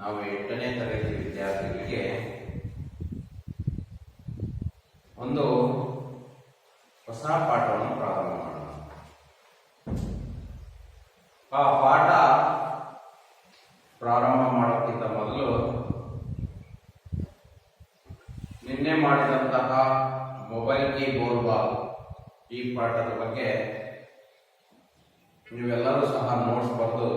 ನಾವು 8ನೇ ತರಗತಿ ವಿದ್ಯಾರ್ಥಿಗಳಿಗೆ ಒಂದು ಹೊಸ ಪಾಠವನ್ನು ಪ್ರಾರಂಭ ಮಾಡೋಣ. ಆ ಪಾಠ ಪ್ರಾರಂಭ ಮಾಡೋಕ್ಕಿಂತ ಮೊದಲು ನಿನ್ನೆ ಮಾಡಿದಂತಹ ಮೊಬೈಲ್ ಕೀ ಬೋರ್ಬಾಲ್ ಈ ಪಾಠದ ಬಗ್ಗೆ ನೀವೆಲ್ಲರೂ ಸಹ ನೋಟ್ಸ್ ಬರೆದು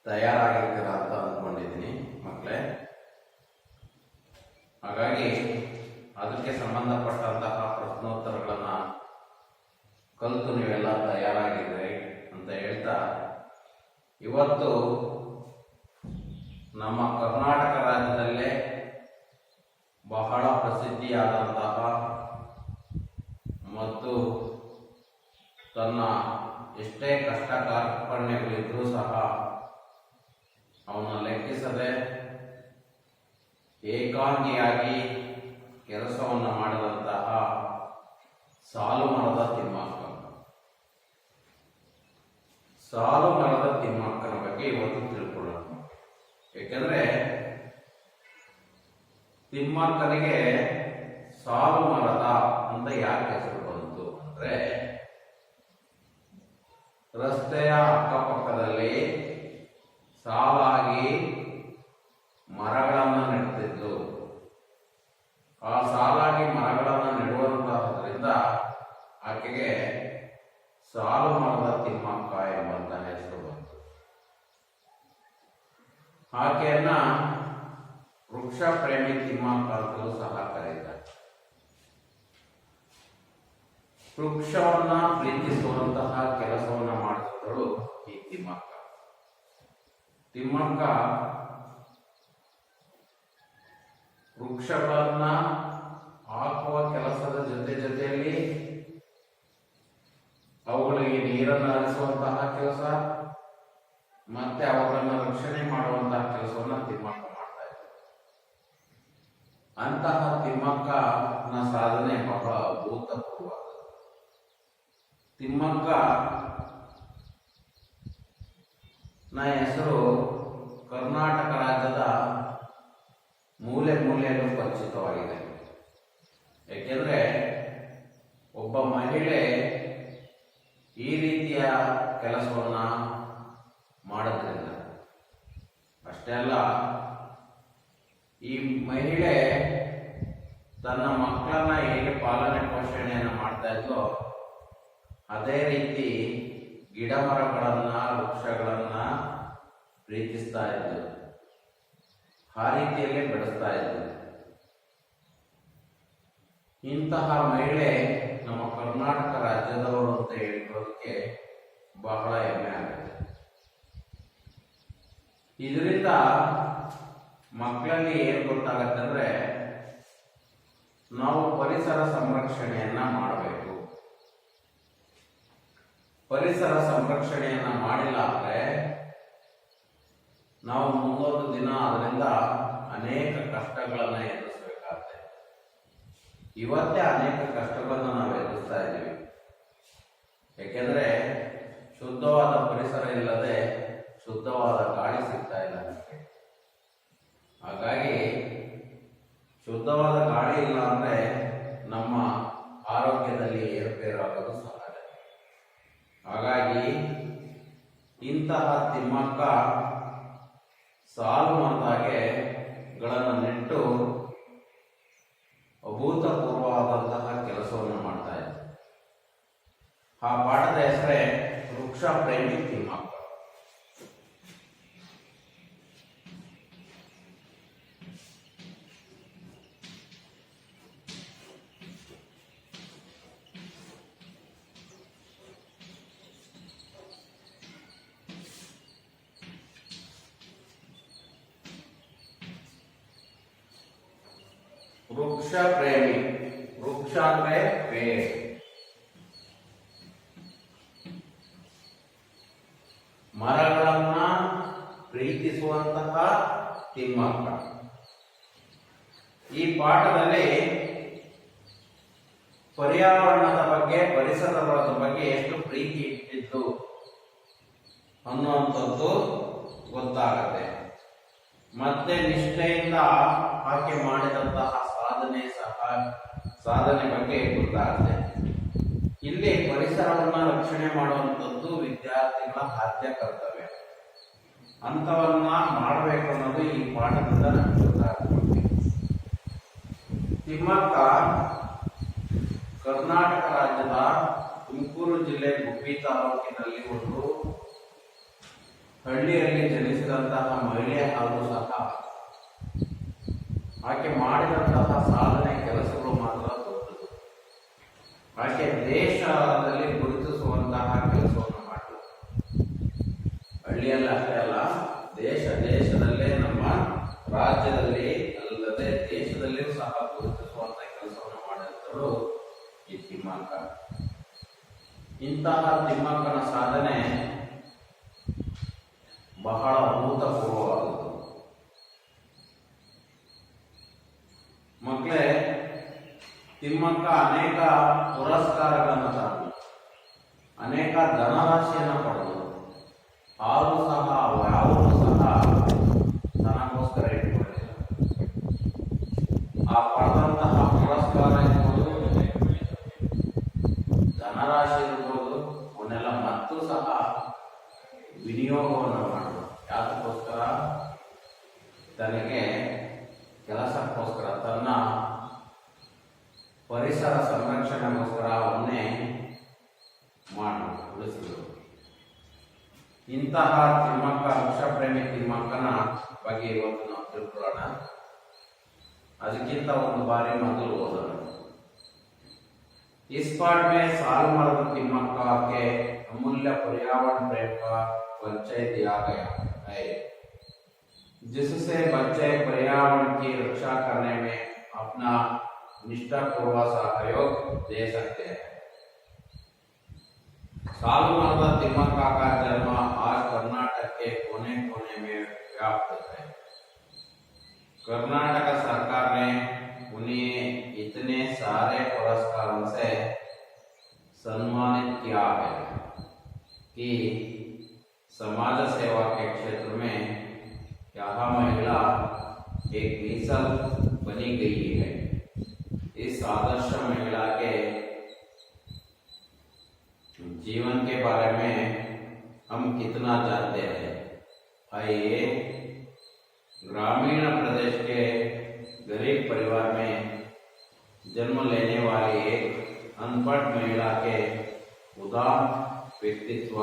ತಯಾರಾಗಿರ್ತೀರ ಅಂತ ಅಂದ್ಕೊಂಡಿದ್ದೀನಿ ಮಕ್ಕಳೇ. ಹಾಗಾಗಿ ಅದಕ್ಕೆ ಸಂಬಂಧಪಟ್ಟಂತಹ ಪ್ರಶ್ನೋತ್ತರಗಳನ್ನ ಕಲಿತು ನೀವೆಲ್ಲ ತಯಾರಾಗಿದ್ರೆ ಅಂತ ಹೇಳ್ತಾ, ಇವತ್ತು ನಮ್ಮ ಕರ್ನಾಟಕ ರಾಜ್ಯದಲ್ಲೇ ಬಹಳ ಪ್ರಸಿದ್ಧಿಯಾದಂತಹ ಮತ್ತು ತನ್ನ ಎಷ್ಟೇ ಕಷ್ಟ ಕಾರ್ಪಣ್ಯಗಳಿದ್ರೂ ಸಹ ಅವನ ಲೆಕ್ಕಿಸದೆ ಏಕಾಂಗಿಯಾಗಿ ಕೆಲಸವನ್ನು ಮಾಡಿದಂತಹ ಸಾಲು ಮರದ ತಿಮ್ಮಕ್ಕನ ಬಗ್ಗೆ ಇವತ್ತು ತಿಳ್ಕೊಳ್ಳೋಣ. ಏಕೆಂದ್ರೆ ತಿಮ್ಮಕ್ಕನಿಗೆ ಸಾಲು ಮರದ ಅಂತ ಯಾಕೆ ಹೆಸರು ಬಂತು ಅಂದ್ರೆ, ರಸ್ತೆಯ ಅಕ್ಕಪಕ್ಕದಲ್ಲಿ ಸಾಲಾಗಿ ಮರಗಳನ್ನು ನೆಡ್ತಿದ್ಲು. ಆ ಸಾಲಾಗಿ ಮರಗಳನ್ನು ನೆಡುವಂತಹದ್ರಿಂದ ಆಕೆಗೆ ಸಾಲು ಮರದ ತಿಮ್ಮಕ್ಕ ಎಂಬಂತಹ ಹೆಸರು ಬಂತು. ಆಕೆಯನ್ನ ವೃಕ್ಷ ಪ್ರೇಮಿ ತಿಮ್ಮಕ್ಕ ಅಂತಲೂ ಸಹ ಕರೀತಾರೆ. ವೃಕ್ಷವನ್ನ ಪ್ರೀತಿಸುವಂತಹ ಕೆಲಸವನ್ನ ಮಾಡಿದವಳು ಈ ತಿಮ್ಮಕ್ಕ. ತಿಮ್ಮಕ್ಕ ವೃಕ್ಷಗಳನ್ನ ಹಾಕುವ ಕೆಲಸದ ಜೊತೆಯಲ್ಲಿ ಅವುಗಳಿಗೆ ನೀರನ್ನು ಹರಿಸುವಂತಹ ಕೆಲಸ ಮತ್ತೆ ಅವುಗಳನ್ನು ರಕ್ಷಣೆ ಮಾಡುವಂತಹ ಕೆಲಸವನ್ನ ತಿಮ್ಮಕ್ಕ ಮಾಡ್ತಾ ಇದ್ದಾರೆ. ಅಂತಹ ತಿಮ್ಮಕ್ಕನ ಸಾಧನೆ ಬಹಳ ಅಭೂತಪೂರ್ವ. ತಿಮ್ಮಕ್ಕ ಹೆಸರು ಕರ್ನಾಟಕ ರಾಜ್ಯದ ಮೂಲೆ ಮೂಲೆಯಲ್ಲೂ ಪರಿಚಿತವಾಗಿದೆ. ಏಕೆಂದ್ರೆ ಒಬ್ಬ ಮಹಿಳೆ ಈ ರೀತಿಯ ಕೆಲಸವನ್ನ ಮಾಡೋದ್ರಿಂದ ಅಷ್ಟೇ ಅಲ್ಲ, ಈ ಮಹಿಳೆ ತನ್ನ ಮಕ್ಕಳನ್ನ ಹೇಗೆ ಪಾಲನೆ ಪೋಷಣೆಯನ್ನು ಮಾಡ್ತಾ ಇದ್ಲೋ ಅದೇ ರೀತಿ ಗಿಡ ಮರಗಳನ್ನ ವೃಕ್ಷಗಳನ್ನ ಪ್ರೀತಿಸ್ತಾ ಇದ್ಲು. ಆ ರೀತಿಯಲ್ಲೇ ಬೆಳೆಸ್ತಾ ಇದ್ಲು. ಇಂತಹ ಮಹಿಳೆ ನಮ್ಮ ಕರ್ನಾಟಕ ರಾಜ್ಯದವರು ಅಂತ ಹೇಳ್ಕೊಳ್ಳೋದಕ್ಕೆ ಬಹಳ ಹೆಮ್ಮೆ ಆಗುತ್ತೆ. ಇದರಿಂದ ಮಕ್ಕಳಲ್ಲಿ ಏನು ಗೊತ್ತಾಗತ್ತೆ ಅಂದ್ರೆ, ನಾವು ಪರಿಸರ ಸಂರಕ್ಷಣೆಯನ್ನ ಮಾಡಬೇಕು. ಪರಿಸರ ಸಂರಕ್ಷಣೆಯನ್ನ ಮಾಡಿಲ್ಲ ಅಂದ್ರೆ ನಾವು ಮುಂದೊಂದು ದಿನ ಅದರಿಂದ ಅನೇಕ ಕಷ್ಟಗಳನ್ನ ಎದುರಿಸಬೇಕಾಗುತ್ತೆ. ಇವತ್ತೇ ಅನೇಕ ಕಷ್ಟಗಳನ್ನ ನಾವು ಎದುರಿಸ್ತಾ ಇದ್ದೀವಿ. ಯಾಕೆಂದ್ರೆ ಶುದ್ಧವಾದ ಪರಿಸರ ಇಲ್ಲದೆ ಶುದ್ಧವಾದ ಗಾಳಿ ಸಿಗ್ತಾ ಇಲ್ಲ ನಮಗೆ. ಹಾಗಾಗಿ ಶುದ್ಧವಾದ ಗಾಳಿ ಇಲ್ಲ ಅಂದ್ರೆ ನಮ್ಮ ಆರೋಗ್ಯದಲ್ಲಿ ಏರುಪೇರಾಗೋದು ಸಹಜ. ಹಾಗಾಗಿ ಇಂತಹ ತಿಮ್ಮಕ್ಕ ಸಾಲು ಮರಗಳನ್ನು ನೆಟ್ಟು ಅಭೂತಪೂರ್ವವಾದಂತಹ ಕೆಲಸವನ್ನು ಮಾಡ್ತಾ ಇದ್ದಾರೆ. ಆ ಪಾಠದ ಹೆಸರೇ ವೃಕ್ಷ ಪ್ರೇಮಿ ತಿಮ್ಮಕ್ಕ. ವೃಕ್ಷ ಪ್ರೇಮಿ, ವೃಕ್ಷ ಅಂದ್ರೆ ಬೇರೆ. ಮರಗಳನ್ನ ಪ್ರೀತಿಸುವಂತಹ ತಿಮ್ಮಕ್ಕ. ಈ ಪಾಠದಲ್ಲಿ ಪರ್ಯಾವರಣದ ಬಗ್ಗೆ, ಪರಿಸರದ ಬಗ್ಗೆ ಎಷ್ಟು ಪ್ರೀತಿ ಇಟ್ಟಿದ್ದು ಅನ್ನುವಂಥದ್ದು ಗೊತ್ತಾಗತ್ತೆ. ಮತ್ತೆ ನಿಷ್ಠೆಯಿಂದ ಆಕೆ ಮಾಡಿದಂತಹ ಸಾಧನೆ ಬಗ್ಗೆ ಗೊತ್ತಾಗುತ್ತೆ. ಇಲ್ಲಿ ಪರಿಸರವನ್ನ ರಕ್ಷಣೆ ಮಾಡುವಂಥದ್ದು ವಿದ್ಯಾರ್ಥಿಗಳ ಆದ್ಯ ಕರ್ತವ್ಯ. ಅಂತವನ್ನ ಮಾಡಬೇಕು ಅನ್ನೋದು ಈ ಪಾಠದಿಂದ ನಮ್ಗೆ ಗೊತ್ತಾಗ್ತದೆ. ತಿಮ್ಮಕ್ಕ ಕರ್ನಾಟಕ ರಾಜ್ಯದ ತುಮಕೂರು ಜಿಲ್ಲೆ ಗುಬ್ಬಿ ತಾಲೂಕಿನಲ್ಲಿ ಒಂದು ಹಳ್ಳಿಯಲ್ಲಿ ಜನಿಸಿದಂತಹ ಮಹಿಳೆ ಹಾಗೂ ಸಹ ಆಕೆ ಮಾಡಿದಂತಹ ಸಾಧನೆ ಕೆಲಸಗಳು ಮಾತ್ರ ದೊಡ್ಡದು. ಆಕೆ ದೇಶದಲ್ಲಿ ಗುರುತಿಸುವಂತಹ ಕೆಲಸವನ್ನು ಮಾಡಿದ್ರು. ಹಳ್ಳಿಯಲ್ಲಿ ಅಷ್ಟೇ ಅಲ್ಲ, ದೇಶದಲ್ಲೇ ನಮ್ಮ ರಾಜ್ಯದಲ್ಲಿ ಅಲ್ಲದೆ ದೇಶದಲ್ಲಿಯೂ ಸಹ ಗುರುತಿಸುವಂತಹ ಕೆಲಸವನ್ನು ಮಾಡಿದವರು ಈ ತಿಮ್ಮಕ್ಕ. ಇಂತಹ ತಿಮ್ಮಕ್ಕನ ಸಾಧನೆ ಬಹಳ ಅಭೂತಪೂರ್ವವಾದದ್ದು. ಮಕ್ಕಳೇ, ತಿಮ್ಮಕ್ಕ ಅನೇಕ ಪುರಸ್ಕಾರಗಳನ್ನು ತಂದು ಅನೇಕ ಧನರಾಶಿಯನ್ನು ಪಡೆದು ಹಾಗೂ ಸಹ ಯಾವುದೂ ಸಹ ತನಗೋಸ್ಕರ ಇಟ್ಟುಕೊಂಡಿಲ್ಲ. ಆ ಪಡೆದಂತಹ ಪುರಸ್ಕಾರ ಇರ್ಬೋದು, ಧನರಾಶಿ ಇರ್ಬೋದು, ಅವನ್ನೆಲ್ಲ ಮತ್ತು ಸಹ ವಿನಿಯೋಗವನ್ನು ಮಾಡೋದು. ಯಾತಕ್ಕೋಸ್ಕರ? ತನಗೆ ಕೆಲಸಕ್ಕೋಸ್ಕರ, ತನ್ನ ಪರಿಸರ ಸಂರಕ್ಷಣೆಗೋಸ್ಕರ ಅವನ್ನೇ ಮಾಡಿ ಉಳಿಸಿದರು. ಇಂತಹ ತಿಮ್ಮಕ್ಕ, ವೃಕ್ಷಪ್ರೇಮಿ ತಿಮ್ಮಕ್ಕನ ಬಗ್ಗೆ ಇವತ್ತು ನಾವು ತಿಳ್ಕೊಳ್ಳೋಣ. ಅದಕ್ಕಿಂತ ಒಂದು ಬಾರಿ ಮೊದಲು ಓದೋಣ. इस पाठ में साल मर्द तिम्मक्का के अमूल्य पर्यावरण प्रेम का परिचय दिया गया है, जिससे बच्चे पर्यावरण की रक्षा करने में अपना निष्ठापूर्वक सहयोग दे सकते हैं। साल मर्द तिम्मक्का का जन्म आज कर्नाटक के कोने कोने में व्याप्त है। कर्नाटक सरकार ने उन्हें इतने सारे पुरस्कारों से सम्मानित किया है कि समाज सेवा के क्षेत्र में यह महिला एक मिसाल बनी गई है। इस आदर्श महिला के जीवन के बारे में हम कितना जानते हैं? आइए, ग्रामीण प्रदेश के गरीब परिवार में जन्म लेने वाली एक अनपढ़ महिला के उदार व्यक्तित्व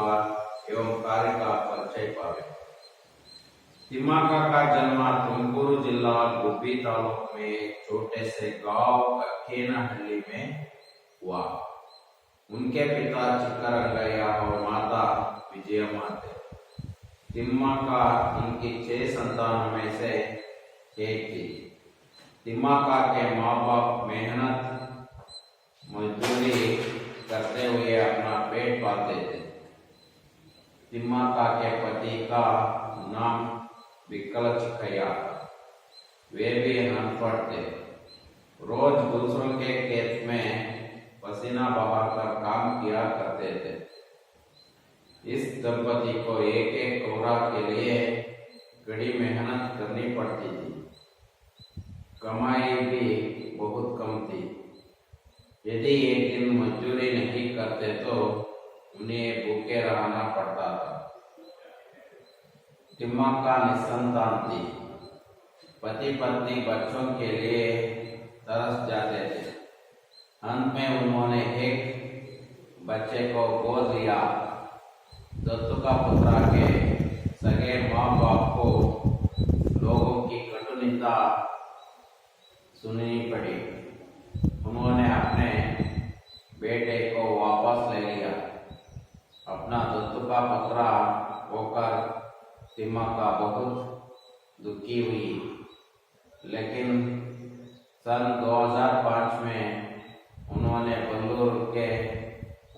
एवं कार्य का परिचय पावे। तिम्मक्का का जन्म तुमकुरू जिला गुब्बी तालुक में छोटे से गांव कक्केनहल्ली में हुआ। उनके पिता चिक्करंगಯ್ಯ और माता विजयम्मा थे। तिम्मक्का उनकी 6 संतानों में से एक थी। तिम्मक्का के माँ बाप मेहनत मजदूरी करते हुए अपना पेट पालते थे। तिम्मक्का के पति का नाम विक्कल चिक्कಯ್ಯ था। वे भी अनपढ़ थे। रोज दूसरों के खेत में पसीना बहाकर काम किया करते थे। इस दंपति को एक एक कोरा के लिए कड़ी मेहनत करनी पड़ती थी। कमाई भी बहुत कम थी। यदि एक दिन मजदूरी नहीं करते तो उन्हें भूखे रहना पड़ता था। तिम्मक्का निसंतान थी। पति पत्नी बच्चों के लिए तरस जाते थे। अंत में उन्होंने एक बच्चे को गोद लिया। दत्तू का पुत्र के सगे माँ बाप को लोगों की कटु निंदा सुननी पड़ी। उन्होंने अपने बेटे को वापस ले लिया। अपना दत्तू का पुत्र होकर तिम्मक्का बहुत दुखी हुई, लेकिन सन 2005 में उन्होंने बंगलुरु के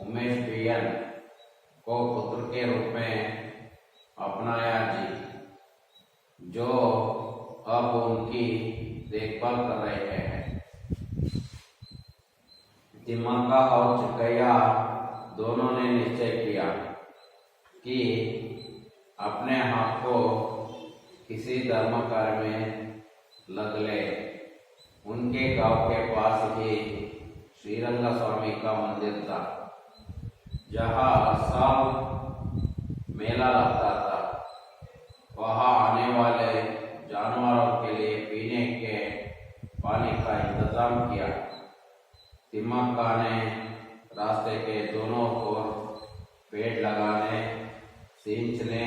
उमेश बियन को पुत्र के रूप में अपनाया जी, जो अब उनकी देखभाल कर रहे हैं। तिम्मक्का और चिक्कಯ್ಯ दोनों ने निश्चय किया कि अपने आप को किसी धर्म कार्य में लग ले। उनके गांव के पास ही श्रीरंग स्वामी का मंदिर था, जहाँ साल मेला लगता था। वहाँ आने वाले जानवरों के लिए पीने के पानी का इंतजाम किया। तिम्मक्का ने रास्ते के दोनों ओर पेड़ लगाने, सींचने,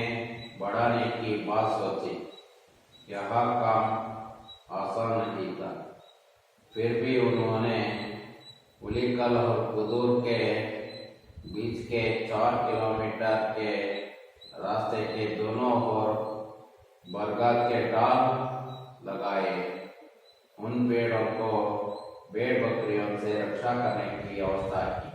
बढ़ाने की बात सोची। यह काम आसान नहीं था, फिर भी उन्होंने उलीकल और कुदूर के बीच के 4 किलोमीटर के रास्ते के दोनों ओर बरगद के डाल लगाए। उन पेड़ों को भेड़ बकरियों से रक्षा करने की व्यवस्था की।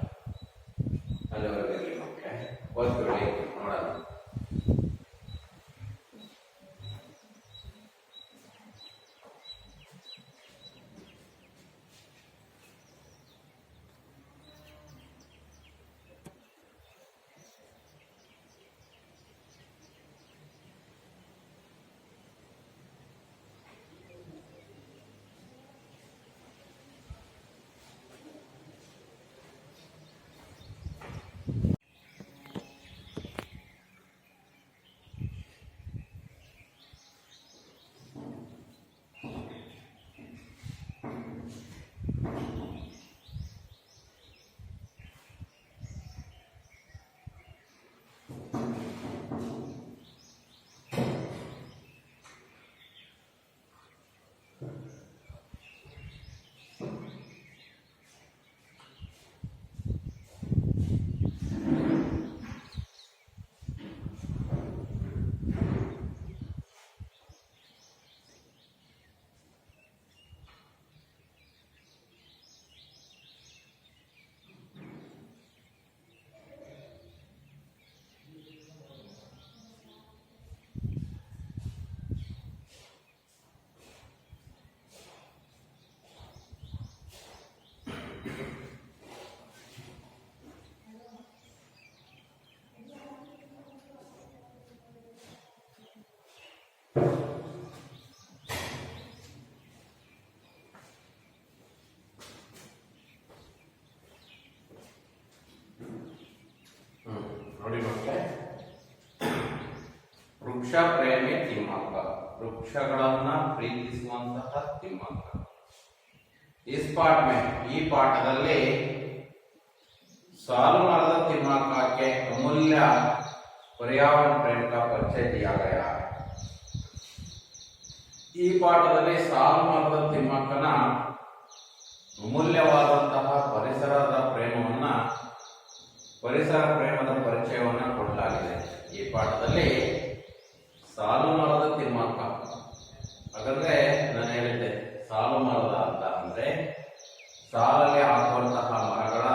ವೃಕ್ಷ ಪ್ರೇಮಿ ತಿಮ್ಮಕ್ಕ, ವೃಕ್ಷಗಳನ್ನ ಪ್ರೀತಿಸುವಂತಹ ತಿಮ್ಮಕ್ಕ. इस पाठ में ಈ ಪಾಠದಲ್ಲಿ साल मರದ तिम्मक्का के अमूल्य पर्यावरण प्रेम का परिचय दिया गया है. ಈ ಪಾಠದಲ್ಲಿ ಸಾಲು ಮರದ ತಿಮ್ಮಕ್ಕನ ಅಮೂಲ್ಯವಾದಂತಹ ಪರಿಸರದ ಪ್ರೇಮದ ಪರಿಚಯವನ್ನು ಕೊಡಲಾಗಿದೆ. ಈ ಪಾಠದಲ್ಲಿ ಸಾಲು ಮರದ ತಿಮ್ಮಕ್ಕ, ಹಾಗಾದ್ರೆ ನಾನು ಹೇಳಿದ್ದೆ ಸಾಲು ಮರದ ಅಂತ ಅಂದ್ರೆ ಸಾಲಲ್ಲಿ ಹಾಕುವಂತಹ ಮರಗಳ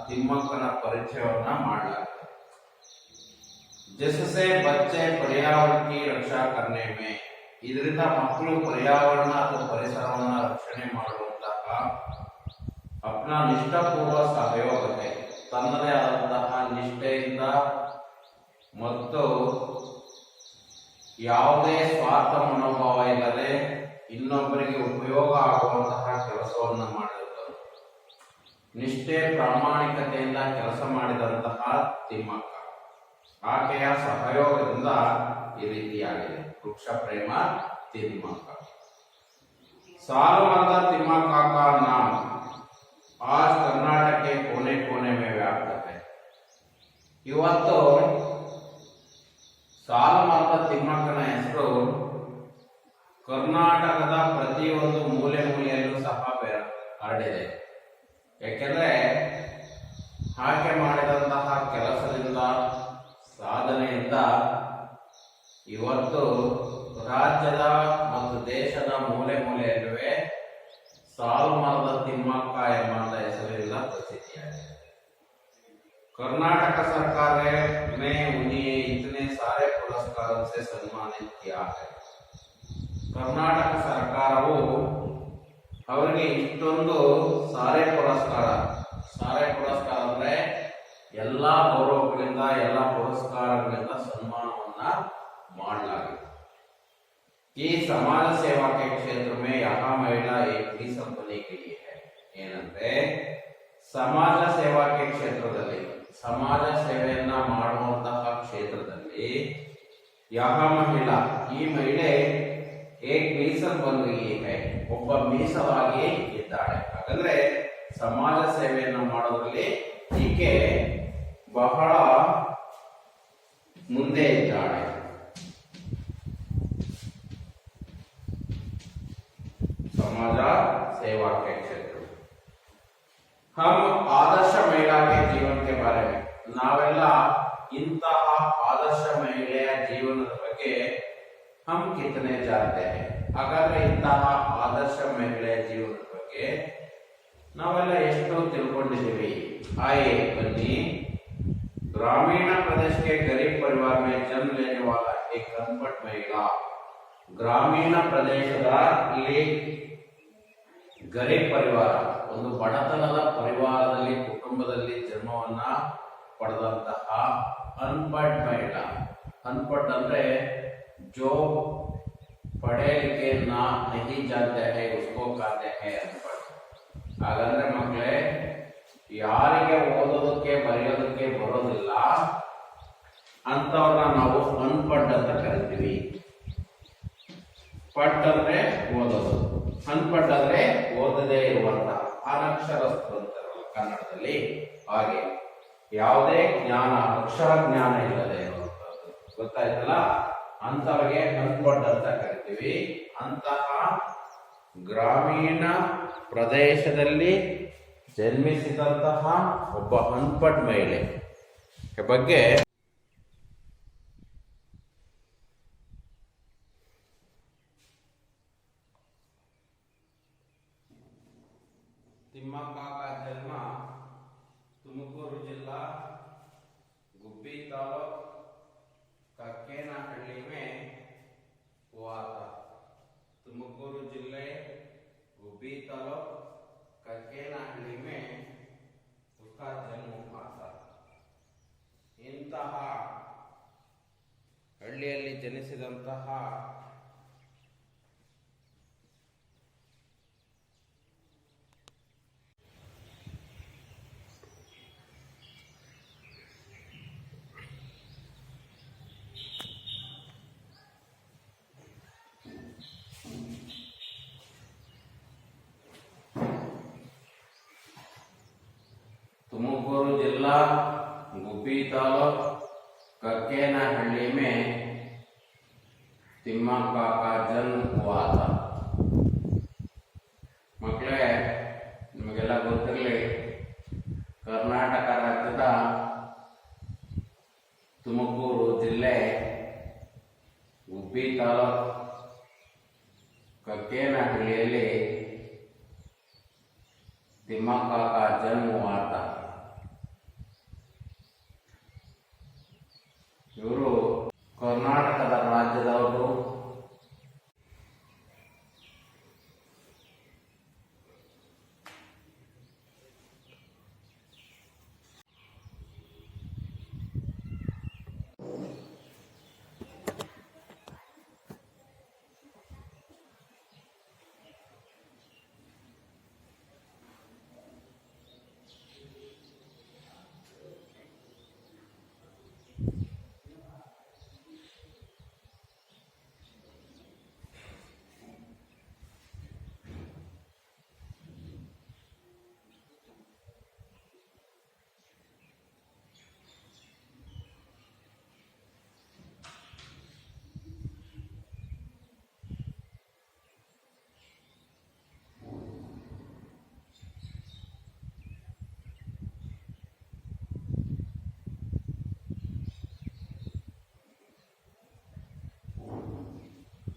ತಿಮ್ಮಕ್ಕನ ಪರಿಚಯವನ್ನ ಮಾಡಲಾಗಿದೆ. जिससे बच्चे पर्यावरण की रक्षा करने में, ಇದರಿಂದ ಮಕ್ಕಳು ಪರ್ಯಾವರಣ ಅಥವಾ ಪರಿಸರವನ್ನು ರಕ್ಷಣೆ ಮಾಡುವಂತಹ ಅಪ್ನ ನಿಷ್ಠಾಪೂರ್ವ ಸಹಯೋಗತೆ, ತನ್ನದೇ ಆದಂತಹ ನಿಷ್ಠೆಯಿಂದ ಮತ್ತು ಯಾವುದೇ ಸ್ವಾರ್ಥ ಮನೋಭಾವ ಇಲ್ಲದೆ ಇನ್ನೊಬ್ಬರಿಗೆ ಉಪಯೋಗ ಆಗುವಂತಹ ಕೆಲಸವನ್ನು ಮಾಡಿದರು. ನಿಷ್ಠೆ ಪ್ರಾಮಾಣಿಕತೆಯಿಂದ ಕೆಲಸ ಮಾಡಿದಂತಹ ತಿಮ್ಮಕ್ಕ, ಆಕೆಯ ಸಹಯೋಗದಿಂದ ಈ ರೀತಿಯಾಗಿದೆ वृक्ष प्रेम तिम्मक्का. साल मರದ तिम्मक्का का नाम आज कर्नाटक के कोने कोने में व्याप्त है. ಇವತ್ತು ಸಾಲು ಮರದ ತಿಮ್ಮಕ್ಕನ ಹೆಸರು ಕರ್ನಾಟಕದ ಪ್ರತಿಯೊಂದು ಮೂಲೆ ಮೂಲೆಯಲ್ಲೂ ಸಹ ಹರಡಿದೆ. ಯಾಕೆಂದ್ರೆ ಆಕೆ ಮಾಡಿದಂತಹ ಕೆಲಸದಿಂದ, ಸಾಧನೆಯಿಂದ ಇವತ್ತು ರಾಜ್ಯದ ಮತ್ತು ದೇಶದ ಮೂಲೆ ಮೂಲೆಯಲ್ಲೂ ಸಾಲು ಮರದ ತಿಮ್ಮಕ್ಕ ಎಂಬ ಹೆಸರಿನಿಂದ ಪ್ರಸಿದ್ಧಿಯಾಗಿದೆ. कर्नाटक सरकार ने उन्हें इतने सारे पुरस्कारों से सम्मानित किया है. कर्नाटक ಸರ್ಕಾರವು ಅವರಿಗೆ ಇಷ್ಟೊಂದು ಸಾರೆ ಪುರಸ್ಕಾರ ಅಂದ್ರೆ ಎಲ್ಲಾ ಗೌರವಗಳಿಂದ, ಎಲ್ಲಾ ಪುರಸ್ಕಾರಗಳಿಂದ ಸನ್ಮಾನವನ್ನ ಮಾಡಲಾಗಿದೆ. कि समाज सेवा के क्षेत्र में यहाँ महिला एक ಮಿಸಲ್ बनी गई है ಏನಂದ್ರೆ ಸಮಾಜ ಸೇವಾ के ಕ್ಷೇತ್ರದಲ್ಲಿ ಸಮಾಜ ಸೇವೆಯನ್ನ ಮಾಡುವಂತಹ ಕ್ಷೇತ್ರದಲ್ಲಿ यहाँ महिला ಈ ಮಹಿಳೆ एक मीसल बन गई है ಒಬ್ಬ ಮೀಸಲಾಗಿ ಇದ್ದಾಳೆ ಹಾಗಂದ್ರೆ ಸಮಾಜ ಸೇವೆಯನ್ನು ಮಾಡೋದ್ರಲ್ಲಿ ಈಕೆ ಬಹಳ ಮುಂದೆ ಇದ್ದಾಳೆ समाज सेवा के क्षेत्र हम आदर्श महिला के जीवन के बारे में नावेಲ್ಲ ಇಂತಹ ಆದರ್ಶ ಮಹಿಳೆಯ ಜೀವನದ ಬಗ್ಗೆ हम कितने जानते हैं ಹಾಗಾದ್ರೆ ಇಂತಹ ಆದರ್ಶ ಮಹಿಳೆಯ ಜೀವನದ ಬಗ್ಗೆ ನಾವೆಲ್ಲ ಎಷ್ಟು ತಿಳ್ಕೊಂಡಿದ್ದೀವಿ आइए बन्नी ग्रामीण प्रदेश के गरीब परिवार में जन्म लेने वाला एक अनपढ़ महिला ಗ್ರಾಮೀಣ ಪ್ರದೇಶದಲ್ಲಿ ಗರೀಬ್ ಪರಿವಾರ ಒಂದು ಬಡತನದ ಪರಿವಾರದಲ್ಲಿ ಕುಟುಂಬದಲ್ಲಿ ಜನ್ಮವನ್ನ ಪಡೆದಂತಹ ಅನ್ಪढ़ ಮಹಿಳಾ ಅನ್ಪढ़ ಅಂದ್ರೆ जो पढ़े लिखे ना नहीं जानते हैं उसको कहते हैं अनपढ़ ಹಾಗಂದ್ರೆ ಮಕ್ಕಳೇ ಯಾರಿಗೆ ಓದೋದಕ್ಕೆ ಬರೆಯೋದಕ್ಕೆ ಬರೋದಿಲ್ಲ ಅಂತವ್ರನ್ನ ನಾವು ಅನ್ಪढ़ ಅಂತ ಕರಿತೀವಿ ಪಟ್ ಅಂದ್ರೆ ಓದೋದು ಅನ್ಪढ़ ಅಂದ್ರೆ ಓದದೇ ಇರುವಂತ ಅನಕ್ಷರಸ್ಥರು ಅಂತಾರಲ್ಲ ಕನ್ನಡದಲ್ಲಿ ಹಾಗೆ ಯಾವುದೇ ಜ್ಞಾನ ಅಕ್ಷರ ಜ್ಞಾನ ಇಲ್ಲದೆ ಇರುವಂತದ್ದು ಗೊತ್ತಾಯ್ತಲ್ಲ ಅಂತವರಿಗೆ ಅನ್ಪढ़ ಅಂತ ಕರಿತೀವಿ ಅಂತಹ ಗ್ರಾಮೀಣ ಪ್ರದೇಶದಲ್ಲಿ ಜನ್ಮಿಸಿದಂತಹ ಒಬ್ಬ ಅನ್ಪढ़ ಮಹಿಳೆ ಬಗ್ಗೆ तिम्मक्का का जन्म तुमकूरू जिला गुब्बी तालूक कक्केनहಳ್ಳಿ में हुआ था तुमकूरू जिले गुब्बी तालूक कक्केनहಳ್ಳಿ में उसका जन्म हुआ था इंತಹ ಹಳ್ಳಿಯಲ್ಲಿ ಜನಿಸಿದಂತಹ तुमकूरू जिला गुब्बी तालूक कक्केनहಳ್ಳಿ में तिम्मक्का का जन्म हुआ था ಮಕ್ಕಳೇ ನಿಮಗೆಲ್ಲ ಗೊತ್ತಿರಲಿ ಕರ್ನಾಟಕ ರಾಜ್ಯದ ತುಮಕೂರು ಜಿಲ್ಲೆ ಗುಬ್ಬಿ ತಾಲೂಕ್ ಕಕ್ಕೆನಹಳ್ಳಿಯಲ್ಲಿ तिम्मक्का का जन्म हुआ था ಇವರು ಕರ್ನಾಟಕದ ರಾಜ್ಯದವರು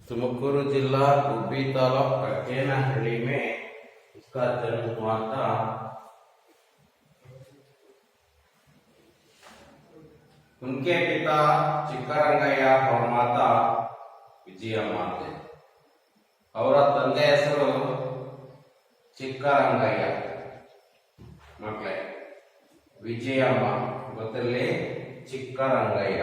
तुमकूरू जिला गुब्बी तालूक कक्केनहಳ್ಳಿ में उसका जन्म हुआ था उनके पिता चिक्करंगಯ್ಯ और माता विजयम्मा थे ಅವರ ತಂದೆ ಹೆಸರು ಚಿಕ್ಕರಂಗಯ್ಯ ಮಕ್ಕಳೇ ವಿಜಯಮ್ಮ ಗೊತ್ತಿರಲಿ ಚಿಕ್ಕರಂಗಯ್ಯ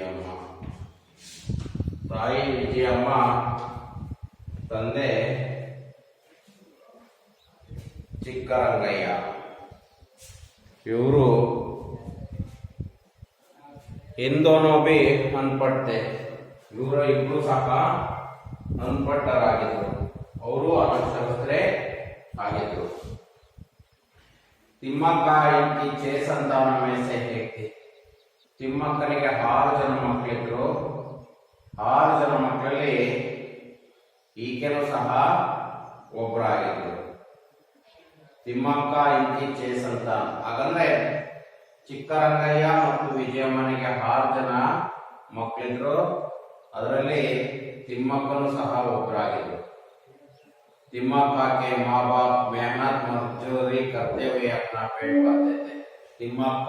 ವಿಜಯಮ್ಮ. ತಾಯಿ ವಿಜಯಮ್ಮ, ತಂದೆ ಚಿಕ್ಕರಂಗಯ್ಯ. ಇವರು ಹಿಂದೋನೋ ಬಿ ಅನ್ಪಟ್ಟೆ. ಇವರು ಇಬ್ರು ಸಹ ಅನ್ಪಟ್ಟರಾಗಿದ್ರು. ಅವರು ಅನಕ್ಷರಸ್ಥರೇ ಆಗಿದ್ರು. ತಿಮ್ಮಕ್ಕ ಇಂಕಿ 6 ಸಂತಾನ में से एक थी. ತಿಮ್ಮಕ್ಕನಿಗೆ 6 ಜನ ಮಕ್ಕಳಿದ್ರು. 6 ಜನ ಮಕ್ಕಳಲ್ಲಿ ಈಕೆನೂ ಸಹ ಒಬ್ಬರಾಗಿದ್ರು. ತಿಮ್ಮಕ್ಕ ಇಂಕಿ 6 ಸಂತಾನ. ಹಾಗಂದ್ರೆ ಚಿಕ್ಕರಂಗಯ್ಯ ಮತ್ತು ವಿಜಯಮ್ಮನಿಗೆ 6 ಜನ ಮಕ್ಕಳಿದ್ರು. ಅದರಲ್ಲಿ ತಿಮ್ಮಕ್ಕನು ಸಹ ಒಬ್ಬರಾಗಿದ್ರು. तिम्मक्का के माँ बाप मेहनत मजदूरी करते हुए अपना पेट भरते थे. ತಿಮ್ಮಕ್ಕ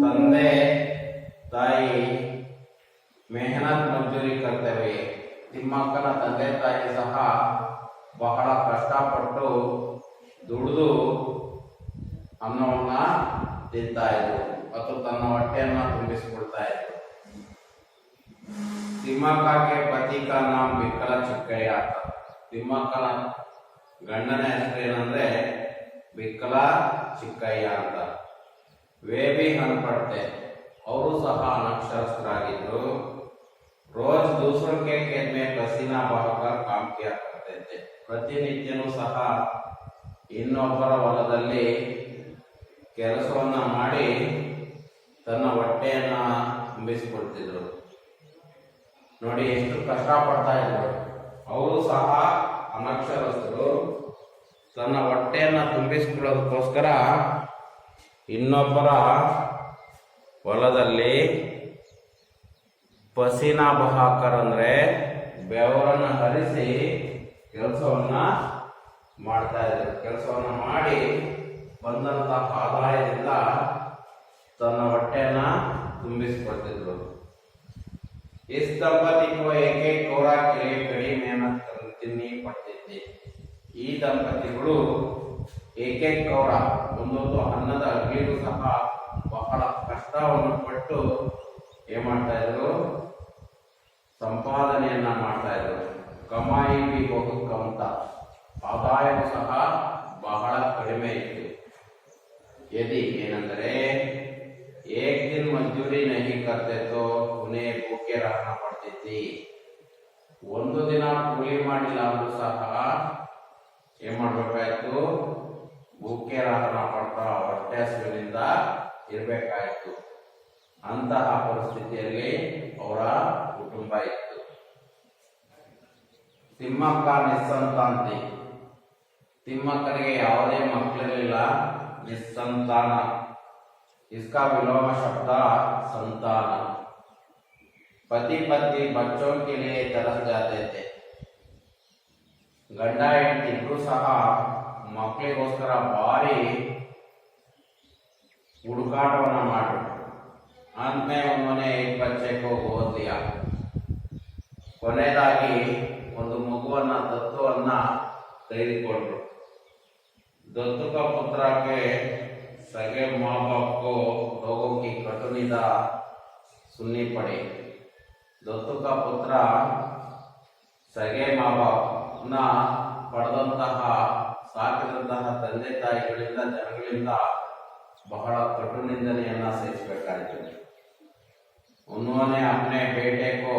ತಂದೆ ತಾಯಿ ಮೆಹನತ್ ಮಜದೂರಿ ಕರ್ತವೆ. ತಿಮ್ಮಕ್ಕನ ತಂದೆ ತಾಯಿ ಸಹ ಬಹಳ ಕಷ್ಟಪಟ್ಟು ದುಡಿದು ಅನ್ನವನ್ನ ತಿಂತಾ ಇದ್ರು ಮತ್ತು ತನ್ನ ಹೊಟ್ಟೆಯನ್ನ ತುಂಬಿಸಿಕೊಳ್ತಾ ಇದ್ರು. ತಿಮ್ಮಕ್ಕ के पति का नाम बिक्कल चिಕ್ಕಯ್ಯ. ತಿಮ್ಮಕ್ಕನ ಗಂಡನ ಹೆಸರು ಏನಂದ್ರೆ ಬಿಕ್ಕಲ ಚಿಕ್ಕಯ್ಯ ಅಂತ. ವೇ ಬಿ ಅನ್ಪಡ್ತೆ. ಅವರು ಸಹ ಅನಕ್ಷರಸ್ಥರಾಗಿದ್ರು. ರೋಜ್ ದೂಸರೋं के खेत में पसीना बहाकर काम किया करते थे. ಪ್ರತಿನಿತ್ಯನೂ ಸಹ ಇನ್ನೊಬ್ಬರ ಹೊಲದಲ್ಲಿ ಕೆಲಸವನ್ನ ಮಾಡಿ ತನ್ನ ಹೊಟ್ಟೆಯನ್ನ ತುಂಬಿಸಿಕೊಳ್ತಿದ್ರು. ನೋಡಿ ಎಷ್ಟು ಕಷ್ಟಪಡ್ತಾ ಇದ್ರು. ಅವರು ಸಹ ಅನಕ್ಷರಸ್ಥರು. ತನ್ನ ಹೊಟ್ಟೆಯನ್ನ ತುಂಬಿಸಿಕೊಳ್ಳೋದಕ್ಕೋಸ್ಕರ ಇನ್ನೊಬ್ಬರ ಹೊಲದಲ್ಲಿ ಪಸೀನಾ ಬಹಾಕರ್ ಅಂದ್ರೆ ಬೆವರನ್ನ ಹರಿಸಿ ಕೆಲಸವನ್ನ ಮಾಡ್ತಾ ಇದ್ರು. ಕೆಲಸವನ್ನ ಮಾಡಿ ಬಂದಂತಹ ಆದಾಯದಿಂದ ತನ್ನ ಹೊಟ್ಟೆಯನ್ನ ತುಂಬಿಸಿಕೊಳ್ತಿದ್ರು. इस दंपति को एक एक कोरा के लिए कड़ी मेहनत करनी पड़ती थी. ಈ ದಂಪತಿಗಳು ಏಕೈಕ ಕೌರ ಒಂದೊಂದು ಅನ್ನದ ಅಗ್ಲಿಗೂ ಸಹ ಬಹಳ ಕಷ್ಟವನ್ನು ಪಟ್ಟು ಏನ್ ಮಾಡ್ತಾ ಇದ್ರು, ಸಂಪಾದನೆಯನ್ನ ಮಾಡ್ತಾ ಇದ್ರು. ಕಮಾಯಿ ಬಿ ಬಹು ಕಮತ, ಆದಾಯವೂ ಸಹ ಬಹಳ ಕಡಿಮೆ ಇತ್ತು. ಯದಿ ಏನಂದರೆ एक दिन मजदूरी नहीं करते तो उन्हें भूखे रहना पड़ती थी. ಒಂದು ದಿನ ಕೂಲಿ ಮಾಡಿಲ್ಲ ಅಂದ್ರೂ ಸಹ ಏನ್ ಮಾಡ್ಬೇಕಾಯ್ತು, ಭೂಕೆ ರಹನ ಪಡ್ತಾ ಹೊಟ್ಟೆ ಹಸಿವಿನಿಂದ ಇರಬೇಕಾಯ್ತು. ಅಂತಹ ಪರಿಸ್ಥಿತಿಯಲ್ಲಿ ಅವರ ಕುಟುಂಬ ಇತ್ತು. ತಿಮ್ಮಕ್ಕ ನಿಸ್ಸಂತಾಂತಿ. ತಿಮ್ಮಕ್ಕನಿಗೆ ಯಾವುದೇ ಮಕ್ಕಳಿರಲಿಲ್ಲ. ನಿಸ್ಸಂತಾನ. इसका विलोम शब्द संतान. पति पत्नी बच्चों के लिए तरस जाते थे. ಗಂಡ ಹೆಂಡತಿ ಇಬ್ರು ಸಹ ಮಕ್ಕಳಿಗೋಸ್ಕರ ಭಾರಿ ಹುಡುಕಾಟವನ್ನ ಮಾಡಿದ್ರು. अंत में उन्होंने एक बच्चे को गोद लिया. ಕೊನೆಯದಾಗಿ ಒಂದು ಮಗುವನ್ನ ದತ್ತುವನ್ನ ತೆಗೆದುಕೊಂಡ್ರು. दत्तू का पुत्र के सगे माँ बाप को लोगों की कटु निंदा सुननी पड़ी. दत्तू का पुत्र सगे माँ बाप ನ ಪಡೆದಂತಹ ಸಾಕಿದಂತಹ ತಂದೆ ತಾಯಿಗಳಿಂದ ಜನಗಳಿಂದ ಬಹಳ ಕಟು ನಿಂದನೆಯನ್ನ ಸಹಿಸಬೇಕಾಯಿತು. उन्होंने अपने बेटे को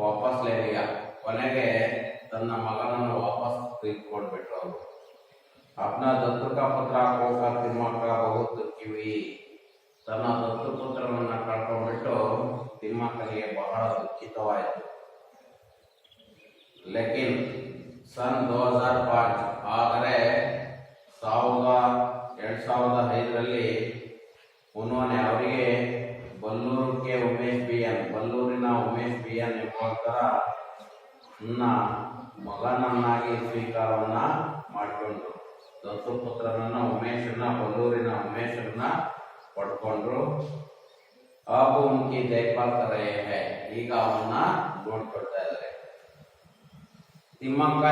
वापस ले लिया. ಕೊನೆಗೆ ತನ್ನ ಮಗನನ್ನು ವಾಪಸ್ ತೆಗೆದುಕೊಂಡ್ಬಿಟ್ರು ಅವರು. अपना दत्तू का पुत्र खोकर ತಿಮ್ಮಕ್ಕ ಬಹು ದುಃಖಿ ಹುಯಿ. ತನ್ನ ದತ್ತು ಪುತ್ರನನ್ನ ಕಳ್ಕೊಂಡ್ಬಿಟ್ಟು ತಿಮ್ಮಕ್ಕನಿಗೆ ಬಹಳ ದುಃಖಿತವಾಯಿತು. ಲೇಕಿನ್ सन 2005 ಆದರೆ 2005ರಲ್ಲಿ उन्होंने ಅವರಿಗೆ ಬಲ್ಲೂರಿನ ಉಮೇಶ್ ಬಿಎನ್ ಎಂಬುವರ ಮಗನನ್ನಾಗಿ ಸ್ವೀಕಾರವನ್ನ ಮಾಡಿಕೊಂಡ್ರು. ದತ್ತುಪುತ್ರನನ್ನ ಬಲ್ಲೂರಿನ ಉಮೇಶನ್ನ ಪಡ್ಕೊಂಡ್ರು. अब उनकी देखभाल कर रहे हैं. ಈಗ ಅವನ್ನ ನೋಡ್ಕೊಳ್ತಾ ಇದ್ದಾರೆ. ತಿಮ್ಮಕ್ಕ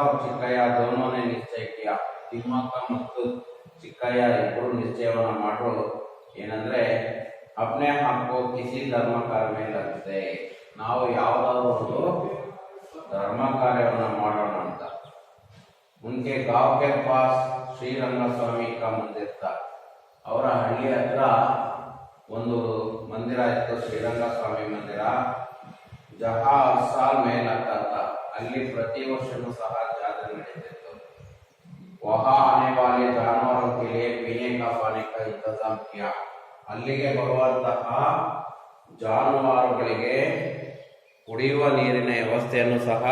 और ಚಿಕ್ಕಯ್ಯ दोनों ने निश्चय किया. ತಿಮ್ಮಕ್ಕ ಮತ್ತು ಚಿಕ್ಕಯ್ಯ ಇಬ್ಬರು ನಿಶ್ಚಯವನ್ನ ಮಾಡ್ರು. ಏನಂದ್ರೆ अपने आप को किसी धर्म कार्य में लगते ನಾವು ಯಾವುದಾದ್ರೂ ಒಂದು ಧರ್ಮ ಕಾರ್ಯವನ್ನು ಮಾಡೋಣ ಅಂತ उनके गांव के पास ಶ್ರೀರಂಗ ಸ್ವಾಮಿ का मंदिर था ಅವರ ಹಳ್ಳಿ ಹತ್ರ ಒಂದು ಮಂದಿರ ಇತ್ತು ಶ್ರೀರಂಗ ಸ್ವಾಮಿ ಮಂದಿರ जहाँ हर साल मेला लगता था ಅಲ್ಲಿ ಪ್ರತಿ ವರ್ಷವೂ ಸಹ ಜಾತ್ರೆ ನಡೆಯುತ್ತಿತ್ತು वहाँ आने वाले जानवरों के लिए पीने का पानी का इंतजाम किया ಅಲ್ಲಿಗೆ ಬರುವಂತಹ ಜಾನುವಾರುಗಳಿಗೆ ಕುಡಿಯುವ ನೀರಿನ ವ್ಯವಸ್ಥೆಯನ್ನು ಸಹ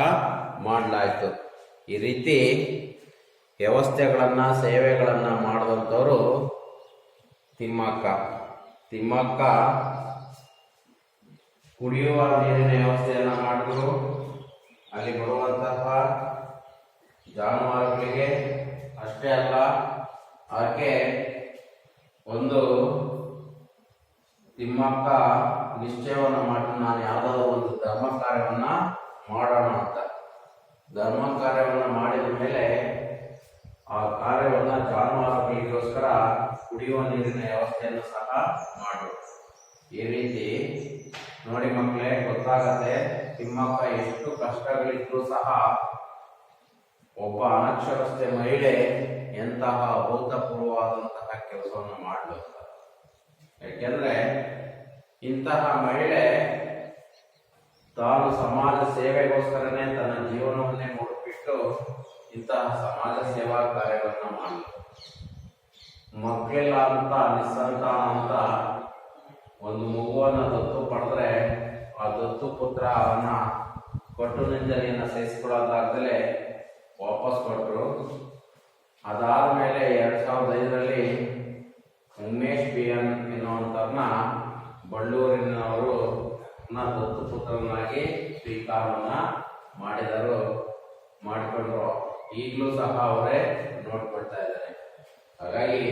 ಮಾಡಲಾಯಿತು ಈ ರೀತಿ ವ್ಯವಸ್ಥೆಗಳನ್ನ ಸೇವೆಗಳನ್ನ ಮಾಡಿದಂಥವರು ತಿಮ್ಮಕ್ಕ ಕುಡಿಯುವ ನೀರಿನ ವ್ಯವಸ್ಥೆಯನ್ನ ಮಾಡಿದ್ರು ಅಲ್ಲಿ ಬರುವಂತಹ ಜಾನುವಾರುಗಳಿಗೆ ಅಷ್ಟೇ ಅಲ್ಲ ಆಕೆ ಒಂದು ತಿಮ್ಮಕ್ಕ ನಿಶ್ಚಯವನ್ನು ಮಾಡಿ ನಾನು ಯಾವುದಾದ್ರೂ ಒಂದು ಧರ್ಮ ಕಾರ್ಯವನ್ನ ಮಾಡೋಣ ಅಂತ ಧರ್ಮ ಕಾರ್ಯವನ್ನ ಮಾಡಿದ ಮೇಲೆ ಆ ಕಾರ್ಯವನ್ನ ಜಾನುವಾರುಗಳಿಗೋಸ್ಕರ ಕುಡಿಯುವ ನೀರಿನ ವ್ಯವಸ್ಥೆಯನ್ನು ಸಹ ಮಾಡು ಈ ರೀತಿ ನೋಡಿ ಮಕ್ಕಳೇ ಗೊತ್ತಾಗತ್ತೆ ತಿಮ್ಮಕ್ಕ ಎಷ್ಟು ಕಷ್ಟಗಳಿದ್ರು ಸಹ ಒಬ್ಬ ಅನಕ್ಷರಸ್ಥ ಮಹಿಳೆ ಎಂತಹ ಅಭೂತಪೂರ್ವವಾದಂತಹ ಕೆಲಸವನ್ನು ಮಾಡಲು ಯಾಕೆಂದ್ರೆ ಇಂತಹ ಮಹಿಳೆ ತಾನು ಸಮಾಜ ಸೇವೆಗೋಸ್ಕರನೇ ತನ್ನ ಜೀವನವನ್ನೇ ಮುಡುಪಿಟ್ಟು ಇಂತಹ ಸಮಾಜ ಸೇವಾ ಕಾರ್ಯವನ್ನು ಮಾಡಲು ಮಕ್ಕಳಿಲ್ಲ ಅಂತ ನಿಸ್ಸಂತಾನ ಅಂತ ಒಂದು ಮಗುವನ್ನ ದತ್ತು ಪಡೆದ್ರೆ ಆ ದತ್ತು ಪುತ್ರ ಅವನ್ನ ಕೊಟ್ಟು ನಿಂಜನೆಯನ್ನ ಸಹಿಸಿಕೊಳ್ಳೋದಾಗಲೇ ವಾಪಸ್ ಕೊಟ್ಟರು ಅದಾದ ಮೇಲೆ 2005ರಲ್ಲಿ ಉಮೇಶ್ ಬಿಎನ್ ಎನ್ನುವಂಥವ್ರನ್ನ ಬಳ್ಳೂರಿನವರು ದತ್ತು ಪುತ್ರನಾಗಿ ಸ್ವೀಕಾರವನ್ನ ಮಾಡಿಕೊಂಡ್ರು ಈಗಲೂ ಸಹ ಅವರೇ ನೋಡ್ಕೊಳ್ತಾ ಇದ್ದಾರೆ ಹಾಗಾಗಿ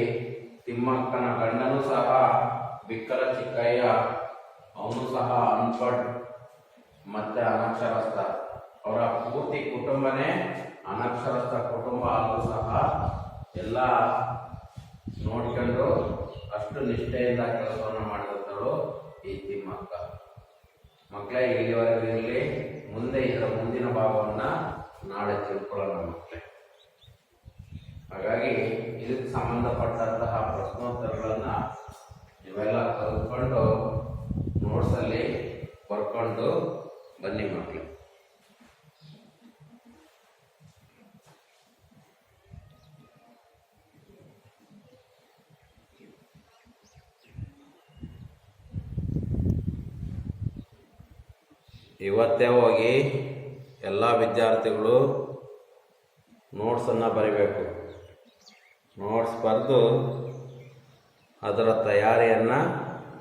ತಿಮ್ಮಕ್ಕನ ಗಂಡನೂ ಸಹ ಬಿಕ್ಕಲ ಚಿಕ್ಕಯ್ಯ ಅವನು ಸಹ ಅನ್ಪಡ್ ಮತ್ತೆ ಅನಕ್ಷರಸ್ಥ ಅವರ ಪೂರ್ತಿ ಕುಟುಂಬನೇ ಅನಕ್ಷರಸ್ಥ ಕುಟುಂಬ ಆದರೂ ಸಹ ಎಲ್ಲ ನೋಡ್ಕೊಂಡು ಅಷ್ಟು ನಿಷ್ಠೆಯಿಂದ ಕೆಲಸವನ್ನು ಮಾಡಿದಂಥಳು ಈ ತಿಮ್ಮಕ್ಕ ಮಕ್ಕಳೇ ಇಲ್ಲಿವರೆಗೂ ಇರಲಿ ಮುಂದೆ ಇದರ ಮುಂದಿನ ಭಾಗವನ್ನ ನಾಳೆ ತಿಳ್ಕೊಳ್ಳೋಣ ಮಕ್ಕಳೇ ಹಾಗಾಗಿ ಇದಕ್ಕೆ ಸಂಬಂಧಪಟ್ಟಂತಹ ಪ್ರಶ್ನೋತ್ತರಗಳನ್ನ ನೀವೆಲ್ಲ ಕಲ್ತ್ಕೊಂಡು ನೋಟ್ಸಲ್ಲಿ ಬರ್ಕೊಂಡು ಬನ್ನಿ ಮಕ್ಕಳು ಇವತ್ತೇ ಹೋಗಿ ಎಲ್ಲ ವಿದ್ಯಾರ್ಥಿಗಳು ನೋಟ್ಸನ್ನು ಬರೀಬೇಕು ನೋಟ್ಸ್ ಬರೆದು ಅದರ ತಯಾರಿಯನ್ನು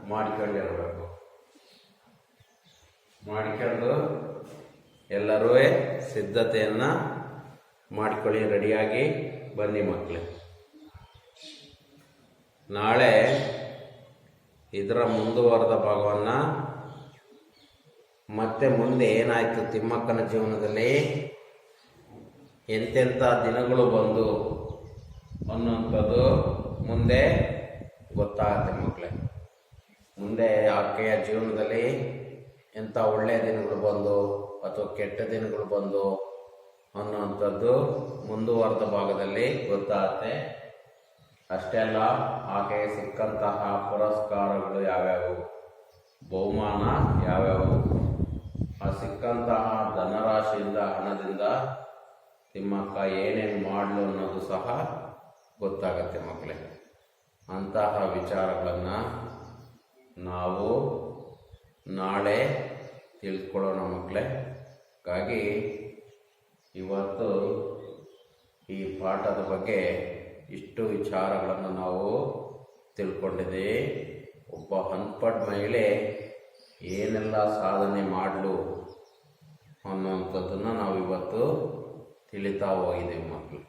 ಮಾಡಿಕೊಂಡಿರಬೇಕು ಮಾಡಿಕೊಂಡು ಎಲ್ಲರೂ ಸಿದ್ಧತೆಯನ್ನು ಮಾಡಿಕೊಳ್ಳಿ ರೆಡಿಯಾಗಿ ಬನ್ನಿ ಮಕ್ಕಳೇ ನಾಳೆ ಇದರ ಮುಂದುವರೆದ ಭಾಗವನ್ನು ಮತ್ತೆ ಮುಂದೆ ಏನಾಯಿತು ತಿಮ್ಮಕ್ಕನ ಜೀವನದಲ್ಲಿ ಎಂತೆಂಥ ದಿನಗಳು ಬಂದು ಅನ್ನುವಂಥದ್ದು ಮುಂದೆ ಗೊತ್ತಾಗುತ್ತೆ ಮಕ್ಕಳೇ ಮುಂದೆ ಆಕೆಯ ಜೀವನದಲ್ಲಿ ಎಂಥ ಒಳ್ಳೆಯ ದಿನಗಳು ಬಂದು ಅಥವಾ ಕೆಟ್ಟ ದಿನಗಳು ಬಂದು ಅನ್ನುವಂಥದ್ದು ಮುಂದುವರೆದ ಭಾಗದಲ್ಲಿ ಗೊತ್ತಾಗುತ್ತೆ ಅಷ್ಟೇ ಅಲ್ಲ ಆಕೆಗೆ ಸಿಕ್ಕಂತಹ ಪುರಸ್ಕಾರಗಳು ಯಾವ್ಯಾವು ಬಹುಮಾನ ಯಾವ್ಯಾವು ಆ ಸಿಕ್ಕಂತಹ ಧನರಾಶಿಯಿಂದ ಹಣದಿಂದ ತಿಮ್ಮಕ್ಕ ಏನೇನು ಮಾಡಲು ಅನ್ನೋದು ಸಹ ಗೊತ್ತಾಗತ್ತೆ ಮಕ್ಕಳೇ ಅಂತಹ ವಿಚಾರಗಳನ್ನು ನಾವು ನಾಳೆ ತಿಳ್ಕೊಳ್ಳೋಣ ಮಕ್ಕಳೇ ಹಾಗಾಗಿ ಇವತ್ತು ಈ ಪಾಠದ ಬಗ್ಗೆ ಇಷ್ಟು ವಿಚಾರಗಳನ್ನು ನಾವು ತಿಳ್ಕೊಂಡಿದ್ದೀವಿ ಒಬ್ಬ ಅನ್ಪಡ್ ಮಹಿಳೆ ಏನೆಲ್ಲ ಸಾಧನೆ ಮಾಡಲು ಅನ್ನುವಂಥದ್ದನ್ನು ನಾವು ಇವತ್ತು ತಿಳಿತಾ ಹೋಗಿದ್ದೀವಿ ಮಕ್ಕಳು